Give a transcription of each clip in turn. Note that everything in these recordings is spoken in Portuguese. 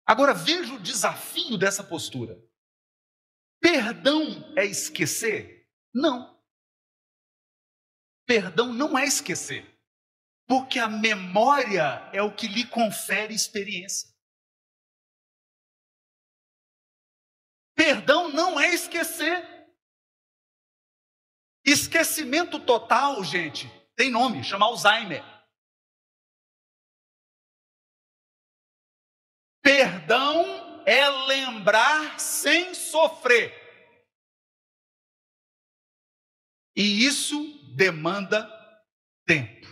Agora veja o desafio dessa postura. Perdão é esquecer? Não. Perdão não é esquecer, porque a memória é o que lhe confere experiência. Perdão não é esquecer. Esquecimento total, gente, tem nome, chama Alzheimer. Perdão é lembrar sem sofrer. E isso demanda tempo.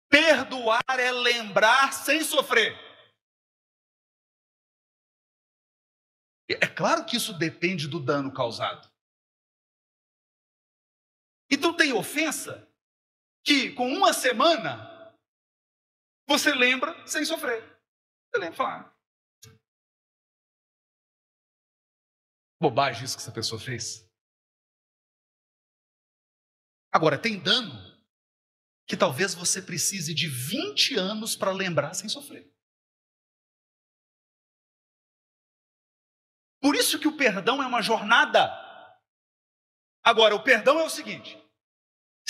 Perdoar é lembrar sem sofrer. É claro que isso depende do dano causado. Então tem ofensa que com uma semana você lembra sem sofrer. Você lembra, fala, bobagem isso que essa pessoa fez. Agora, tem dano que talvez você precise de 20 anos para lembrar sem sofrer. Por isso que o perdão é uma jornada. Agora, o perdão é o seguinte: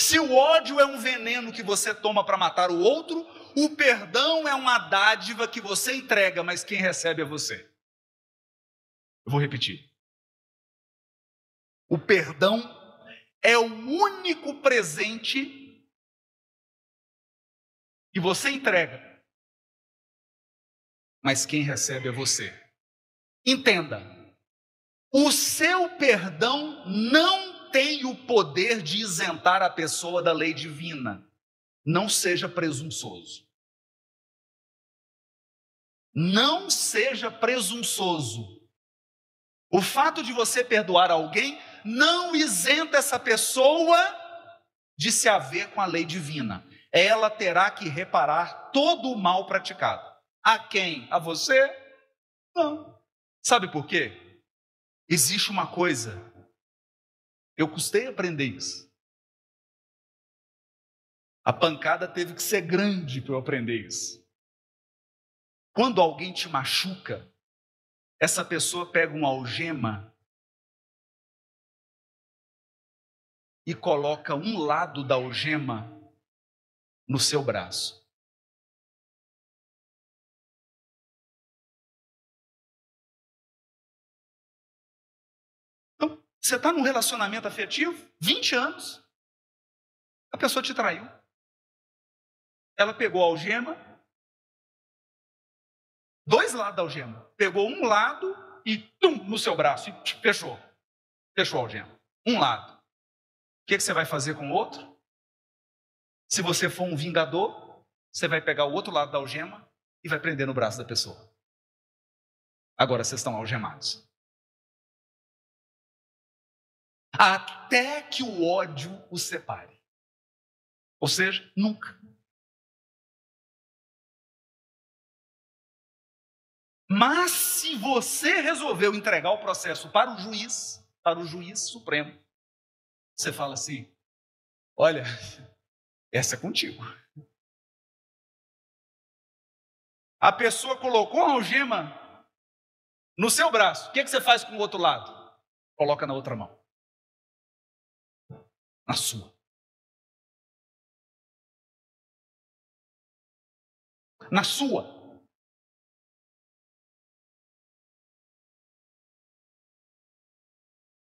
se o ódio é um veneno que você toma para matar o outro, o perdão é uma dádiva que você entrega, mas quem recebe é você. Eu vou repetir. O perdão é o único presente que você entrega, mas quem recebe é você. Entenda, o seu perdão não tem o poder de isentar a pessoa da lei divina. Não seja presunçoso. Não seja presunçoso. O fato de você perdoar alguém não isenta essa pessoa de se haver com a lei divina. Ela terá que reparar todo o mal praticado. A quem? A você? Não. Sabe por quê? Existe uma coisa. Eu custei aprender isso. A pancada teve que ser grande para eu aprender isso. Quando alguém te machuca, essa pessoa pega uma algema e coloca um lado da algema no seu braço. Então, você está num relacionamento afetivo, 20 anos, a pessoa te traiu. Ela pegou a algema, dois lados da algema, pegou um lado e no seu braço, e fechou a algema, um lado. O que você vai fazer com o outro? Se você for um vingador, você vai pegar o outro lado da algema e vai prender no braço da pessoa. Agora vocês estão algemados. Até que o ódio os separe. Ou seja, nunca. Mas se você resolveu entregar o processo para o juiz supremo, você fala assim: olha, essa é contigo. A pessoa colocou a algema no seu braço. O que você faz com o outro lado? Coloca na outra mão. Na sua. Na sua.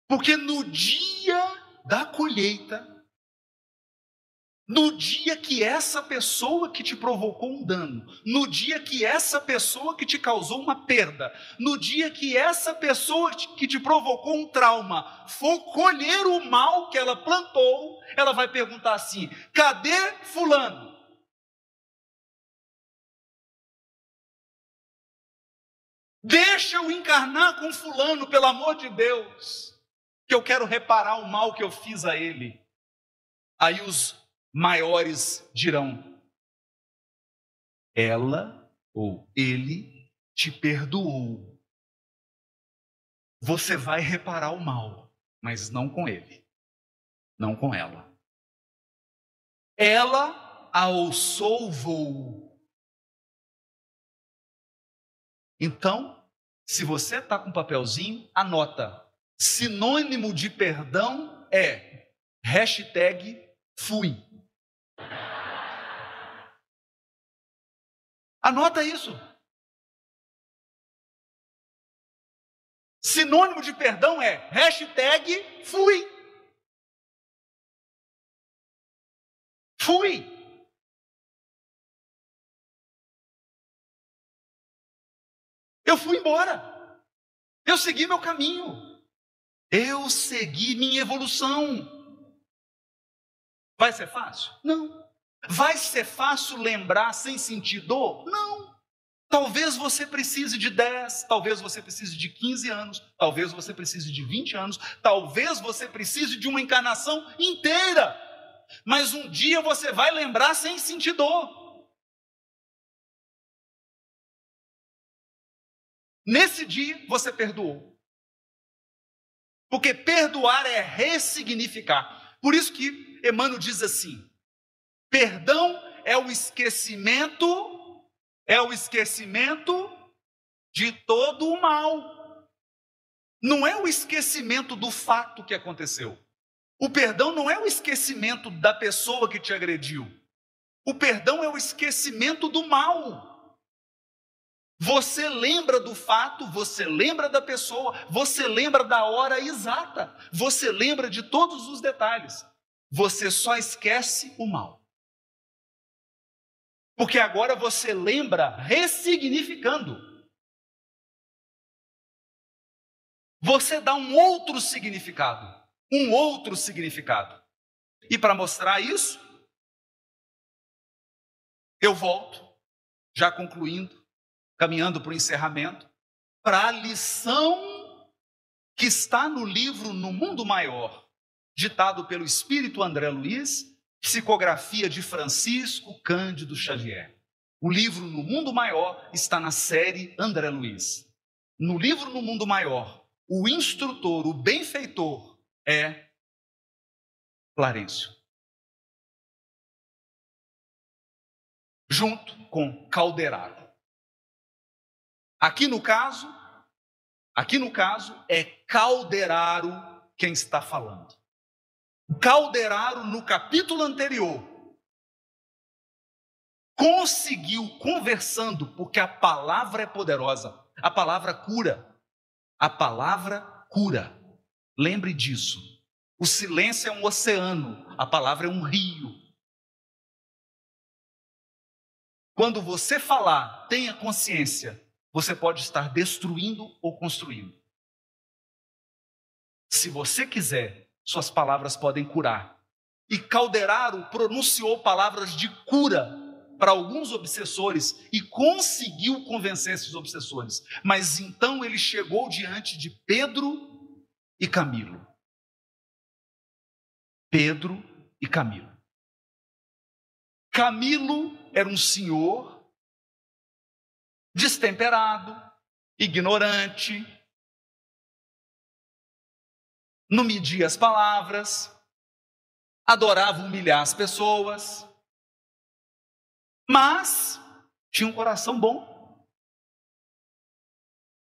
Porque no dia da colheita, no dia que essa pessoa que te provocou um dano, no dia que essa pessoa que te causou uma perda, no dia que essa pessoa que te provocou um trauma for colher o mal que ela plantou, ela vai perguntar assim: cadê fulano? Deixa eu encarnar com fulano, pelo amor de Deus, que eu quero reparar o mal que eu fiz a ele. Aí os maiores dirão: ela ou ele te perdoou. Você vai reparar o mal, mas não com ele, não com ela. Ela alçou o voo, Então, se você está com um papelzinho, anota. Sinônimo de perdão é #fui. Anota isso. Sinônimo de perdão é #fui. Fui. Eu fui embora. Eu segui meu caminho. Eu segui minha evolução. Vai ser fácil? Não. Vai ser fácil lembrar sem sentir dor? Não. Talvez você precise de 10, talvez você precise de 15 anos, talvez você precise de 20 anos, talvez você precise de uma encarnação inteira. Mas um dia você vai lembrar sem sentir dor. Nesse dia você perdoou. Porque perdoar é ressignificar. Por isso que Emmanuel diz assim: perdão é o esquecimento de todo o mal. Não é o esquecimento do fato que aconteceu. O perdão não é o esquecimento da pessoa que te agrediu. O perdão é o esquecimento do mal. Você lembra do fato, você lembra da pessoa, você lembra da hora exata, você lembra de todos os detalhes. Você só esquece o mal. Porque agora você lembra ressignificando. Você dá um outro significado. E para mostrar isso, eu volto, já concluindo, caminhando para o encerramento, para a lição que está no livro No Mundo Maior, ditado pelo Espírito André Luiz, psicografia de Francisco Cândido Xavier. O livro No Mundo Maior está na série André Luiz. No livro No Mundo Maior, o instrutor, o benfeitor é Clarencio. Junto com Calderaro. Aqui no caso é Calderaro quem está falando. Calderaro, no capítulo anterior, conseguiu, conversando, porque a palavra é poderosa, a palavra cura. A palavra cura. Lembre disso. O silêncio é um oceano, a palavra é um rio. Quando você falar, tenha consciência, você pode estar destruindo ou construindo. Se você quiser, suas palavras podem curar. E Calderaro pronunciou palavras de cura para alguns obsessores e conseguiu convencer esses obsessores. Mas então ele chegou diante de Pedro e Camilo. Pedro e Camilo. Camilo era um senhor destemperado, ignorante, não media as palavras, adorava humilhar as pessoas, mas tinha um coração bom.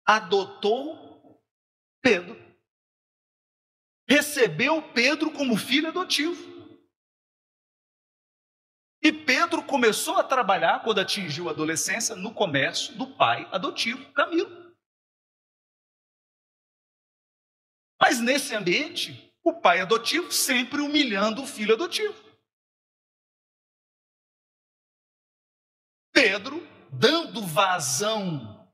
Adotou Pedro. Recebeu Pedro como filho adotivo. E Pedro começou a trabalhar, quando atingiu a adolescência, no comércio do pai adotivo, Camilo. Mas nesse ambiente, o pai adotivo sempre humilhando o filho adotivo. Pedro, dando vazão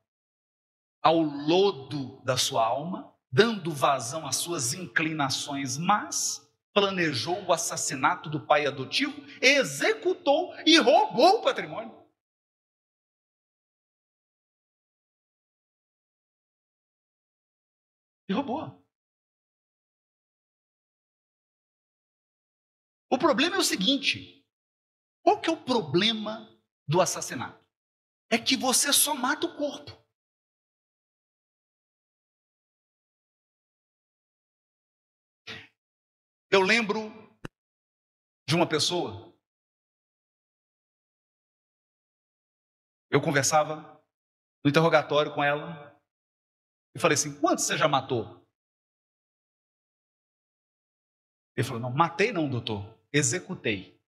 ao lodo da sua alma, dando vazão às suas inclinações más, planejou o assassinato do pai adotivo, executou e roubou o patrimônio. E roubou. O problema é o seguinte: qual que é o problema do assassinato? É que você só mata o corpo. Eu lembro de uma pessoa, eu conversava no interrogatório com ela, e falei assim: quantos você já matou? Ele falou: não, matei não, doutor, executei.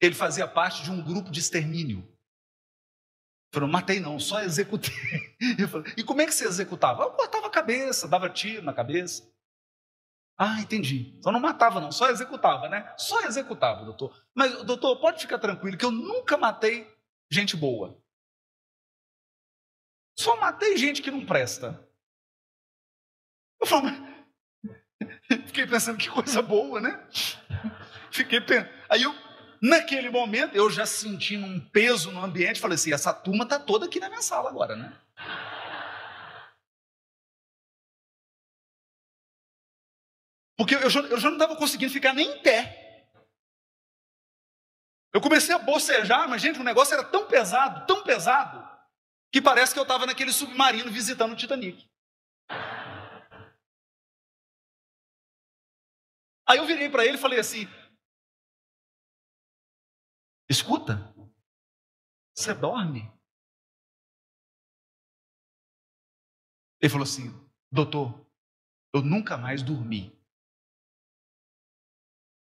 Ele fazia parte de um grupo de extermínio. Ele falou: matei não, só executei. Eu falei: e como é que você executava? Eu cortava a cabeça, dava tiro na cabeça. Ah, entendi. Só não matava não, só executava, né? Só executava, doutor. Mas, doutor, pode ficar tranquilo que eu nunca matei gente boa. Só matei gente que não presta. Eu falei: fiquei pensando, que coisa boa, né? Fiquei pensando. Aí naquele momento, eu já sentindo um peso no ambiente, falei assim: essa turma está toda aqui na minha sala agora, né? Porque eu já não estava conseguindo ficar nem em pé. Eu comecei a bocejar, mas, gente, o negócio era tão pesado, que parece que eu estava naquele submarino visitando o Titanic. Aí eu virei para ele e falei assim: escuta, você dorme? Ele falou assim: doutor, eu nunca mais dormi.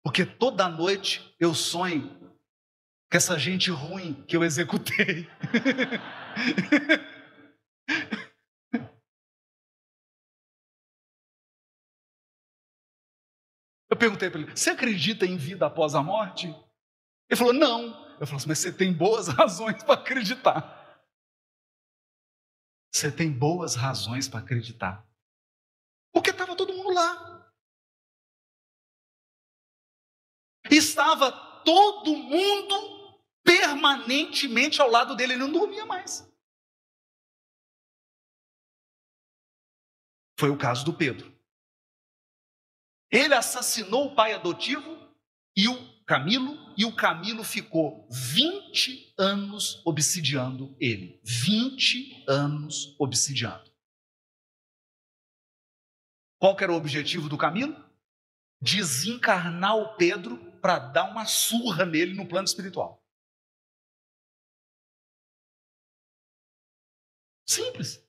Porque toda noite eu sonho com essa gente ruim que eu executei. Eu perguntei para ele: você acredita em vida após a morte? Ele falou: não. Eu falei assim: mas você tem boas razões para acreditar. Você tem boas razões para acreditar. Porque estava todo mundo lá. Estava todo mundo permanentemente ao lado dele. Ele não dormia mais. Foi o caso do Pedro. Ele assassinou o pai adotivo e o Camilo ficou 20 anos obsidiando ele. 20 anos obsidiando. Qual que era o objetivo do Camilo? Desencarnar o Pedro para dar uma surra nele no plano espiritual. Simples.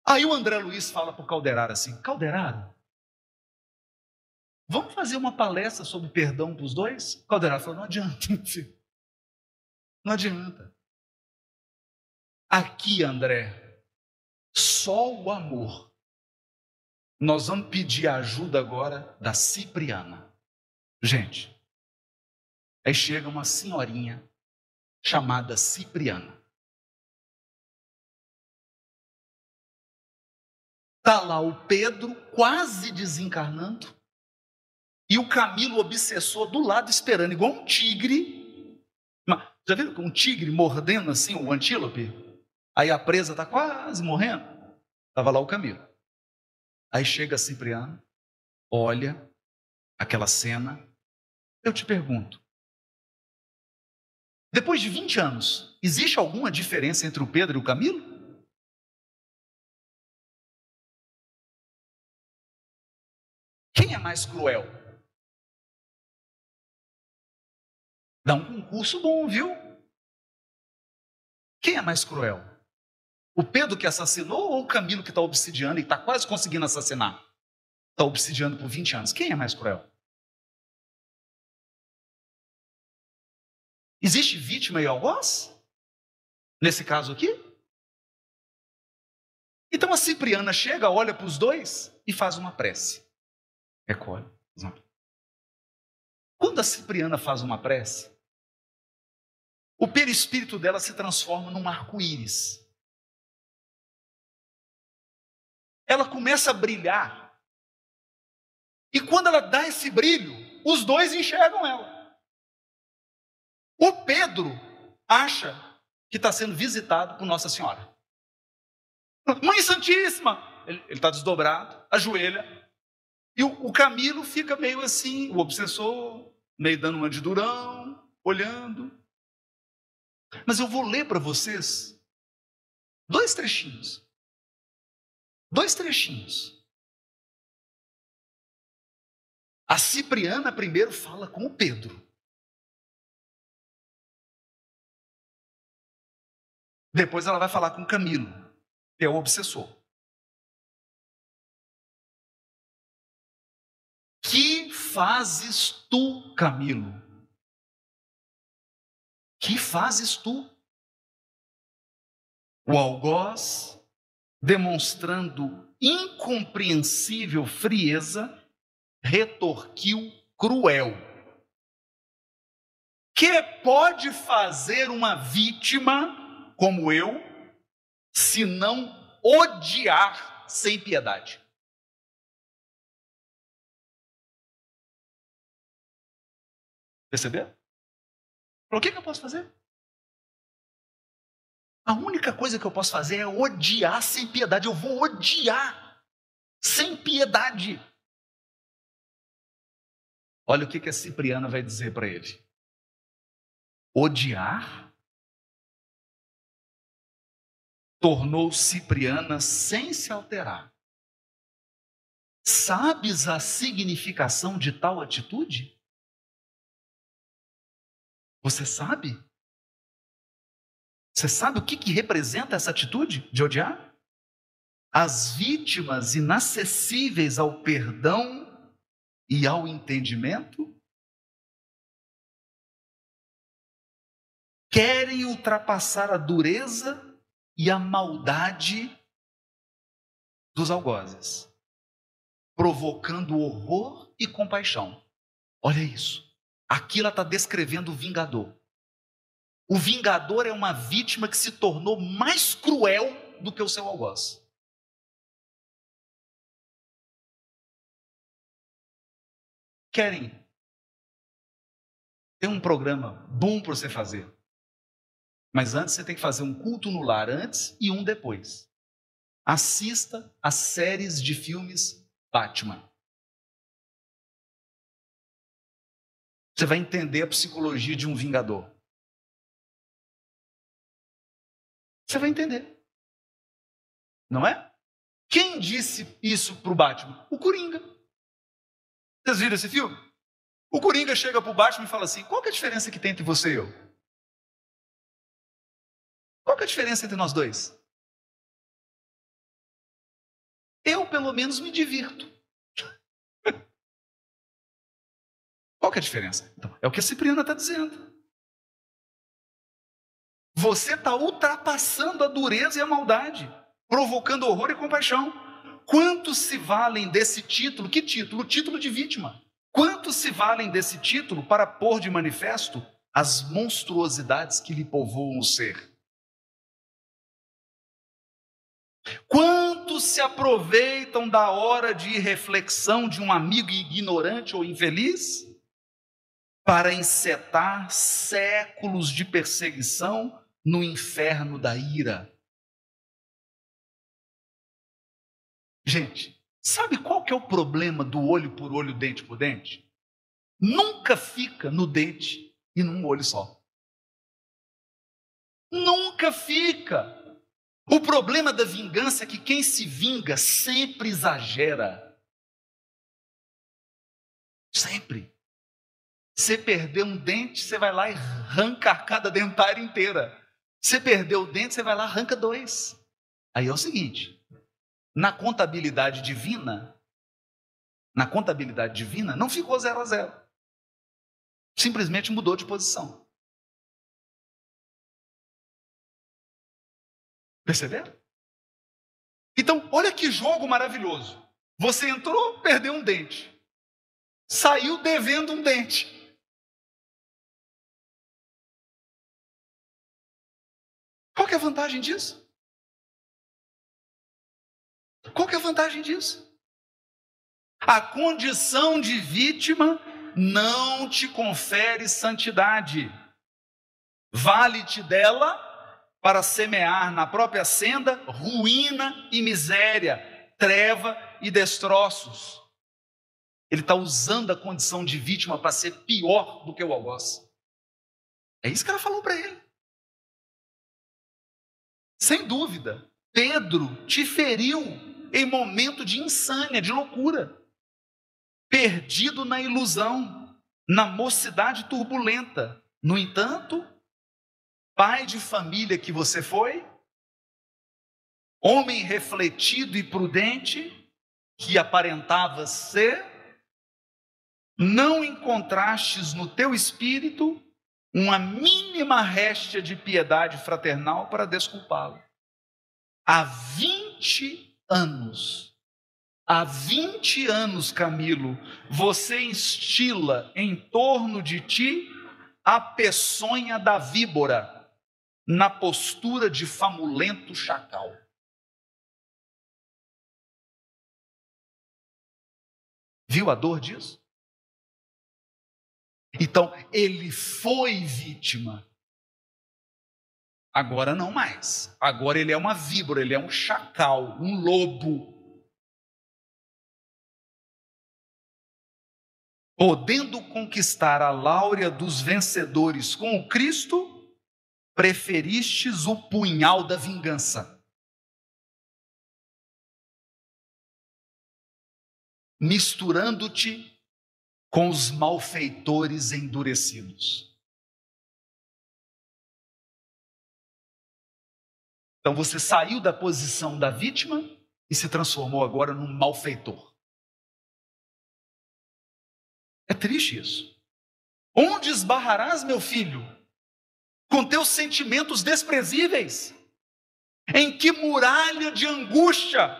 Aí o André Luiz fala para o Calderaro assim: Calderaro, vamos fazer uma palestra sobre perdão para os dois? O Calderaro falou: não adianta, filho. Não adianta. Aqui, André, só o amor. Nós vamos pedir a ajuda agora da Cipriana. Gente, aí chega uma senhorinha chamada Cipriana. Está lá o Pedro quase desencarnando e o Camilo obsessor do lado esperando, igual um tigre. Já viram um tigre mordendo assim o antílope? Aí a presa está quase morrendo. Estava lá o Camilo. Aí chega a Cipriana, olha aquela cena. Eu te pergunto, depois de 20 anos, existe alguma diferença entre o Pedro e o Camilo? Quem é mais cruel? Dá um concurso bom, viu? Quem é mais cruel? O Pedro que assassinou ou o Camilo que está obsidiando e está quase conseguindo assassinar? Está obsidiando por 20 anos. Quem é mais cruel? Existe vítima e algoz? Nesse caso aqui? Então a Cipriana chega, olha para os dois e faz uma prece. Recolhe. Quando a Cipriana faz uma prece, o perispírito dela se transforma num arco-íris. Ela começa a brilhar. E quando ela dá esse brilho, os dois enxergam ela. O Pedro acha que está sendo visitado por Nossa Senhora. Mãe Santíssima! Ele está desdobrado, ajoelha. E o Camilo fica meio assim, o obsessor, meio dando uma de durão, olhando. Mas eu vou ler para vocês dois trechinhos. A Cipriana primeiro fala com o Pedro. Depois ela vai falar com Camilo, que é o obsessor. Que fazes tu, Camilo? Que fazes tu? O algoz, demonstrando incompreensível frieza, retorquiu cruel: que pode fazer uma vítima como eu, se não odiar sem piedade? Perceberam? O que eu posso fazer? A única coisa que eu posso fazer é odiar sem piedade. Eu vou odiar sem piedade. Olha o que a Cipriana vai dizer para ele. Odiar tornou Cipriana sem se alterar. Sabes a significação de tal atitude? Você sabe? Você sabe o que representa essa atitude de odiar? As vítimas inacessíveis ao perdão e ao entendimento querem ultrapassar a dureza e a maldade dos algozes, provocando horror e compaixão. Olha isso. Aqui ela está descrevendo o vingador. O vingador é uma vítima que se tornou mais cruel do que o seu algoz. Querem? Tem um programa bom para você fazer. Mas antes você tem que fazer um culto no lar antes e um depois. Assista às séries de filmes Batman. Você vai entender a psicologia de um vingador. Você vai entender. Não é? Quem disse isso para o Batman? O Coringa. Vocês viram esse filme? O Coringa chega para o Batman e fala assim: qual que é a diferença que tem entre você e eu? Qual que é a diferença entre nós dois? Eu, pelo menos, me divirto. Qual que é a diferença? Então, é o que a Cipriana está dizendo. Você está ultrapassando a dureza e a maldade, provocando horror e compaixão. Quantos se valem desse título? Que título? O título de vítima. Quantos se valem desse título para pôr de manifesto as monstruosidades que lhe povoam o ser? Quantos se aproveitam da hora de reflexão de um amigo ignorante ou infeliz para encetar séculos de perseguição no inferno da ira? Gente, sabe qual que é o problema do olho por olho, dente por dente? Nunca fica no dente e num olho só. Nunca fica. O problema da vingança é que quem se vinga sempre exagera. Sempre. Você perdeu um dente, você vai lá e arranca a arcada dentária inteira. Você perdeu o dente, você vai lá e arranca 2. Aí é o seguinte, na contabilidade divina, não ficou 0-0. Simplesmente mudou de posição. Perceberam? Então, olha que jogo maravilhoso. Você entrou, perdeu um dente. Saiu devendo um dente. Qual que é a vantagem disso? Qual que é a vantagem disso? A condição de vítima não te confere santidade. Vale-te dela para semear na própria senda ruína e miséria, treva e destroços. Ele está usando a condição de vítima para ser pior do que o algoz. É isso que ela falou para ele. Sem dúvida, Pedro te feriu em momento de insânia, de loucura. Perdido na ilusão, na mocidade turbulenta. No entanto, pai de família que você foi, homem refletido e prudente, que aparentava ser, não encontrastes no teu espírito uma mínima réstia de piedade fraternal para desculpá-lo. Há 20 anos, Camilo, você instila em torno de ti a peçonha da víbora, na postura de famulento chacal. Viu a dor disso? Então, ele foi vítima. Agora não mais. Agora ele é uma víbora, ele é um chacal, um lobo. Podendo conquistar a láurea dos vencedores com o Cristo, preferistes o punhal da vingança. Misturando-te com os malfeitores endurecidos. Então você saiu da posição da vítima e se transformou agora num malfeitor. É triste isso. Onde esbarrarás, meu filho, com teus sentimentos desprezíveis? Em que muralha de angústia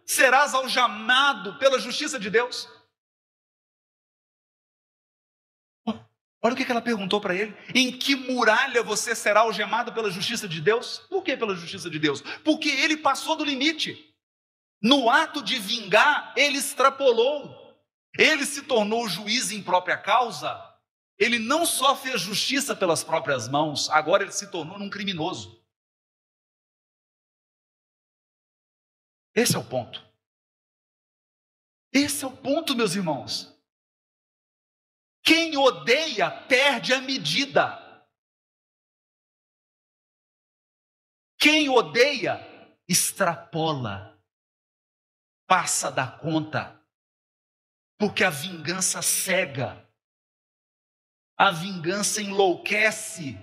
serás algemado pela justiça de Deus? Olha o que ela perguntou para ele. Em que muralha você será algemado pela justiça de Deus? Por que pela justiça de Deus? Porque ele passou do limite. No ato de vingar, ele extrapolou. Ele se tornou juiz em própria causa. Ele não só fez justiça pelas próprias mãos, agora ele se tornou um criminoso. Esse é o ponto. Esse é o ponto, meus irmãos. Quem odeia perde a medida. Quem odeia extrapola, passa da conta, porque a vingança cega, a vingança enlouquece.